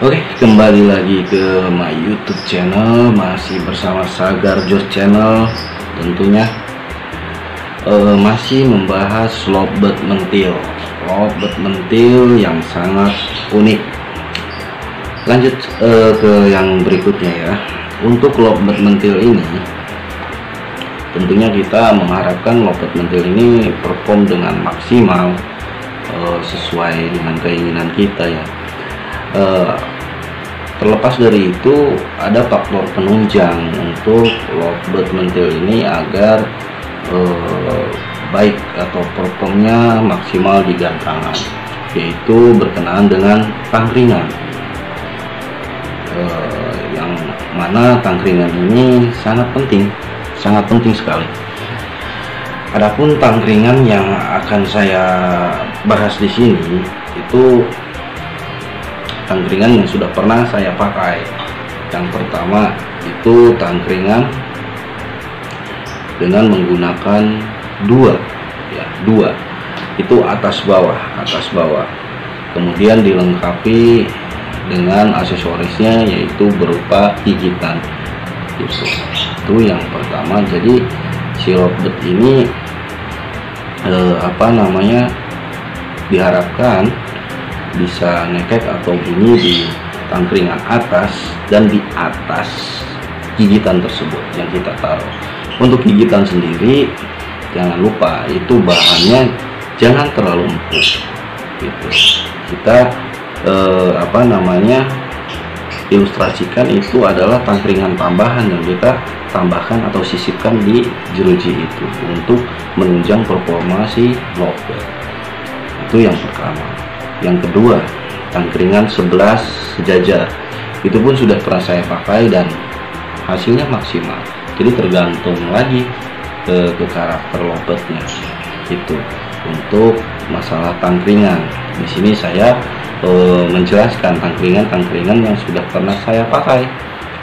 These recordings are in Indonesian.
Oke, kembali lagi ke my YouTube channel, masih bersama Sagar Jos Channel. Tentunya masih membahas lovebird mentil. Lovebird mentil yang sangat unik. Lanjut ke yang berikutnya ya. Untuk lovebird mentil ini, tentunya kita mengharapkan lovebird mentil ini perform dengan maksimal sesuai dengan keinginan kita ya. Terlepas dari itu, ada faktor penunjang untuk lovebird mentil ini agar baik atau performnya maksimal di gantangan, yaitu berkenaan dengan tangkringan, yang mana tangkringan ini sangat penting sekali. Adapun tangkringan yang akan saya bahas di sini itu tangkringan yang sudah pernah saya pakai. Yang pertama itu tangkringan dengan menggunakan dua itu atas bawah, kemudian dilengkapi dengan aksesorisnya yaitu berupa gigitan. Itu yang pertama. Jadi si lovebird ini diharapkan bisa ngekek atau bunyi di tangkringan atas dan di atas gigitan tersebut yang kita taruh. Untuk gigitan sendiri jangan lupa itu bahannya jangan terlalu empuk gitu. Kita ilustrasikan itu adalah tangkringan tambahan yang kita tambahkan atau sisipkan di jeruji itu untuk menunjang performa si lovebird. Itu yang pertama. Yang kedua, tangkringan 11 sejajar. Itu pun sudah pernah saya pakai dan hasilnya maksimal. Jadi tergantung lagi ke karakter lovebird-nya. Itu untuk masalah tangkringan. Di sini saya menjelaskan tangkringan yang sudah pernah saya pakai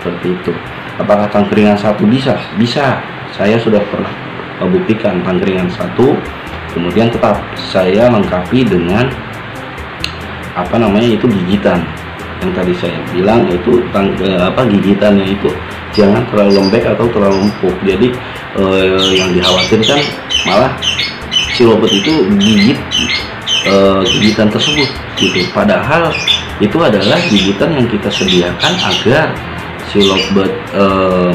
seperti itu. Apakah tangkringan satu bisa? Bisa. Saya sudah pernah membuktikan tangkringan satu, kemudian tetap saya lengkapi dengan itu gigitan yang tadi saya bilang. Itu gigitannya itu jangan terlalu lembek atau terlalu empuk. Jadi yang dikhawatirkan malah si lovebird itu gigit gigitan tersebut gitu. Padahal itu adalah gigitan yang kita sediakan agar si lovebird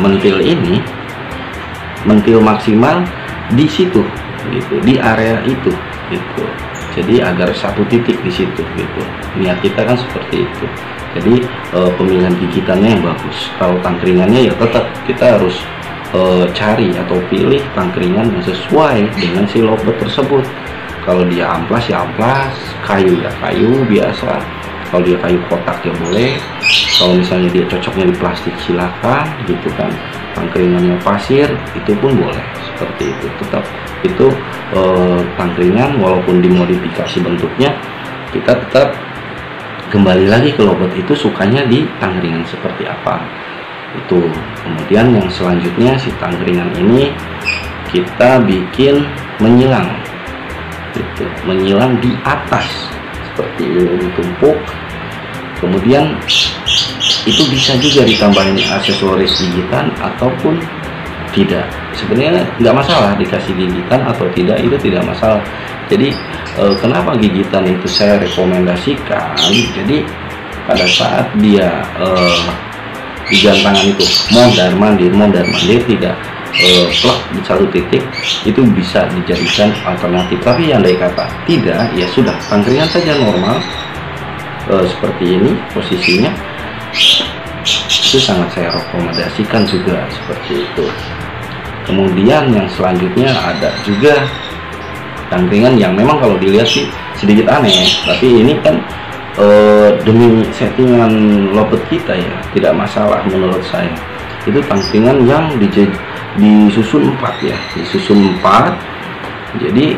mentil ini mentil maksimal di situ gitu, di area itu gitu. Jadi agar satu titik di situ gitu. Niat kita kan seperti itu. Jadi pemilihan gigitannya yang bagus. Kalau tangkringannya ya tetap kita harus cari atau pilih tangkringan yang sesuai dengan si lovebird tersebut. Kalau dia amplas ya amplas, kayu ya kayu biasa. Kalau dia kayu kotak ya boleh. Kalau misalnya dia cocoknya di plastik silakan gitu kan. Tangkringannya pasir itu pun boleh, seperti itu. Tetap itu tangkringan walaupun dimodifikasi bentuknya, kita tetap kembali lagi ke lovebird itu sukanya di tangkringan seperti apa itu. Kemudian yang selanjutnya si tangkringan ini kita bikin menyilang gitu, menyilang di atas seperti ini ditumpuk. Kemudian itu bisa juga ditambahin aksesoris gigitan ataupun tidak. Sebenarnya nggak masalah dikasih gigitan atau tidak, itu tidak masalah. Jadi kenapa gigitan itu saya rekomendasikan? Jadi pada saat dia di gantangan itu mondar mandir tidak plak di satu titik, itu bisa dijadikan alternatif. Tapi yang andai kata tidak, ya sudah tangkringan saja normal seperti ini posisinya, itu sangat saya rekomendasikan juga seperti itu. Kemudian yang selanjutnya ada juga tangkringan yang memang kalau dilihat sih sedikit aneh, tapi ini kan demi settingan lovebird kita ya tidak masalah menurut saya. Itu tangkringan yang disusun 4 ya, disusun 4. Jadi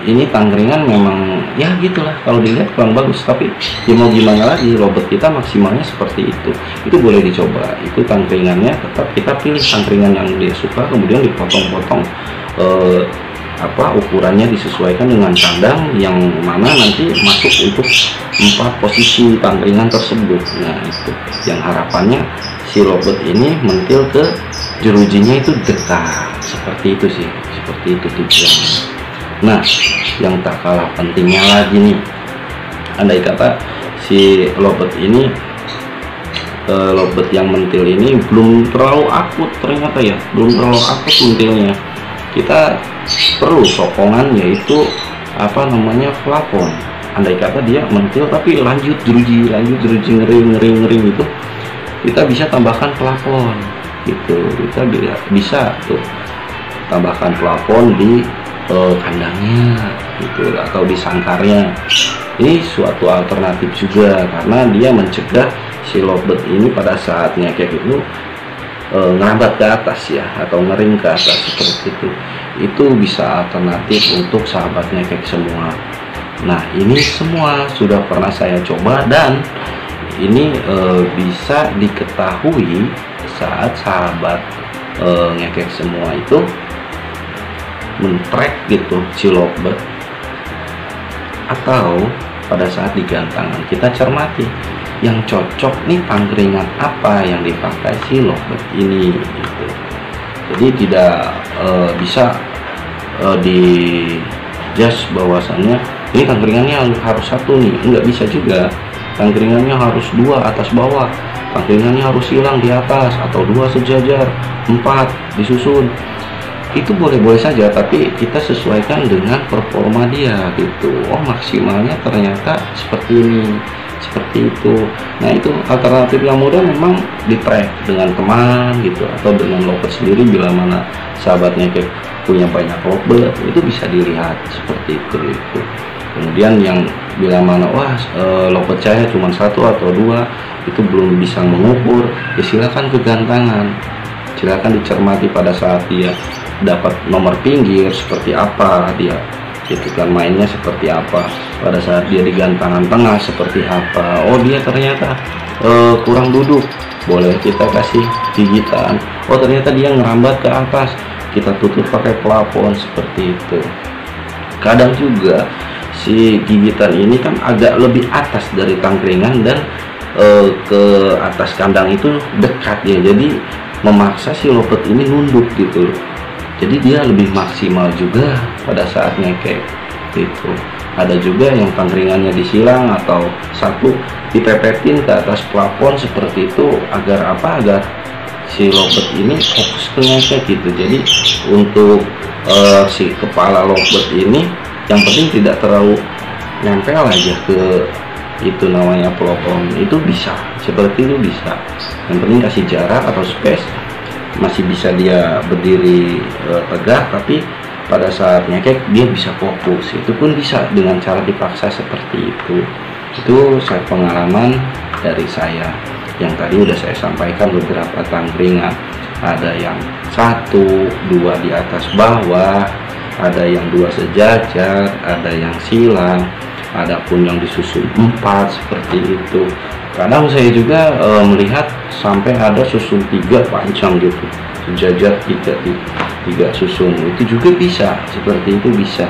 ini tangkringan memang ya gitulah, kalau dilihat kurang bagus, tapi ya mau gimana lagi, lovebird kita maksimalnya seperti itu. Itu boleh dicoba. Itu tangkringannya tetap kita pilih tangkringan yang dia suka, kemudian dipotong-potong ukurannya disesuaikan dengan kandang yang mana nanti masuk untuk 4 posisi tangkringan tersebut. Nah itu yang harapannya si lovebird ini mentil ke jerujinya itu dekat, seperti itu sih, seperti itu tujuannya. Nah yang tak kalah pentingnya lagi nih, andai kata si lovebird ini lovebird yang mentil ini belum terlalu akut, ternyata ya belum terlalu akut mentilnya, kita perlu sokongan, yaitu plafon. Andai kata dia mentil tapi lanjut jeruji ngering itu, kita bisa tambahkan plafon gitu. Kita bisa tuh tambahkan plafon di kandangnya gitu, atau di sangkarnya. Ini suatu alternatif juga, karena dia mencegah si lovebird ini pada saatnya kayak gitu ngerambat ke atas ya, atau ngering ke atas seperti itu. Itu bisa alternatif untuk sahabatnya kayak semua. Nah ini semua sudah pernah saya coba, dan ini bisa diketahui saat sahabat ngekek semua itu men-track gitu si lovebird, atau pada saat digantangan kita cermati yang cocok nih tangkringan apa yang dipakai si lovebird ini gitu. Jadi tidak bisa di just bahwasannya ini tangkringannya harus satu nih, nggak bisa juga. Tangkringannya harus 2 atas bawah, tangkringannya harus hilang di atas, atau 2 sejajar, 4 disusun. Itu boleh-boleh saja, tapi kita sesuaikan dengan performa dia gitu. Oh maksimalnya ternyata seperti ini, seperti itu. Nah itu alternatif yang mudah memang di track dengan teman gitu, atau dengan lovebird sendiri. Bila mana sahabatnya kayak punya banyak lovebird, itu bisa dilihat seperti itu gitu. Kemudian yang bila mana lovebird saya cuma 1 atau 2, itu belum bisa mengukur, ya silakan ke gantangan, silakan dicermati pada saat dia dapat nomor pinggir seperti apa dia gitu kan, mainnya seperti apa. Pada saat dia di gantangan tengah seperti apa, oh dia ternyata kurang duduk, boleh kita kasih gigitan. Oh ternyata dia ngerambat ke atas, kita tutup pakai plafon seperti itu. Kadang juga si gigitan ini kan agak lebih atas dari tangkringan, dan ke atas kandang itu dekat ya, jadi memaksa si lovebird ini nunduk gitu. Jadi dia lebih maksimal juga pada saat ngekek gitu. Ada juga yang tangkringannya disilang atau satu dipepetin ke atas plafon seperti itu, agar si lovebird ini fokus ke ngekek gitu. Jadi untuk si kepala lovebird ini yang penting tidak terlalu nempel aja ke itu namanya plafon, itu bisa seperti itu bisa. Yang penting kasih jarak atau space, masih bisa dia berdiri tegak, tapi pada saat ngekek dia bisa fokus. Itu pun bisa dengan cara dipaksa seperti itu. Itu pengalaman dari saya yang tadi udah saya sampaikan. Beberapa tangkringan ada yang 1, 2 di atas bawah, ada yang 2 sejajar, ada yang silang, adapun yang disusun 4 seperti itu. Kadang saya juga melihat sampai ada susun 3 panjang gitu, sejajar 3 susun, itu juga bisa, seperti itu bisa.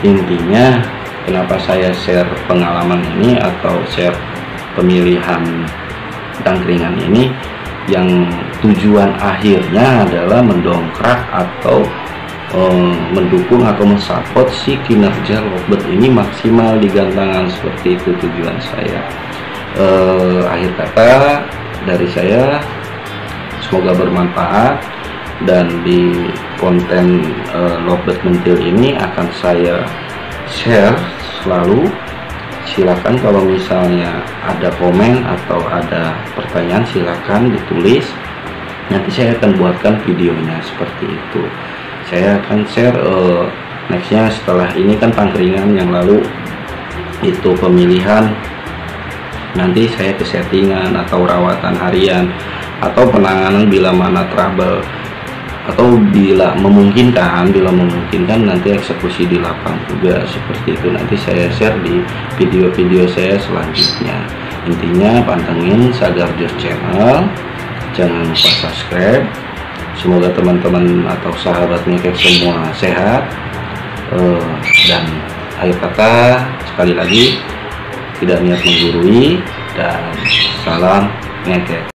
Intinya kenapa saya share pengalaman ini atau share pemilihan tangkringan ini, yang tujuan akhirnya adalah mendongkrak atau mendukung atau mensupport si kinerja lovebird ini maksimal di gantangan, seperti itu tujuan saya. Akhir kata dari saya, semoga bermanfaat, dan di konten lovebird mentil ini akan saya share selalu. Silakan kalau misalnya ada komen atau ada pertanyaan, silakan ditulis, nanti saya akan buatkan videonya seperti itu. Saya akan share nextnya setelah ini kan tangkringan yang lalu itu pemilihan, nanti saya ke settingan atau rawatan harian atau penanganan bila mana trouble, atau bila memungkinkan nanti eksekusi di lapang juga, seperti itu. Nanti saya share di video-video saya selanjutnya. Intinya pantengin Sagar Jos Channel, jangan lupa subscribe. Semoga teman-teman atau sahabat ngekek semua sehat, Dan akhir kata sekali lagi, tidak niat menggurui, dan salam ngeket.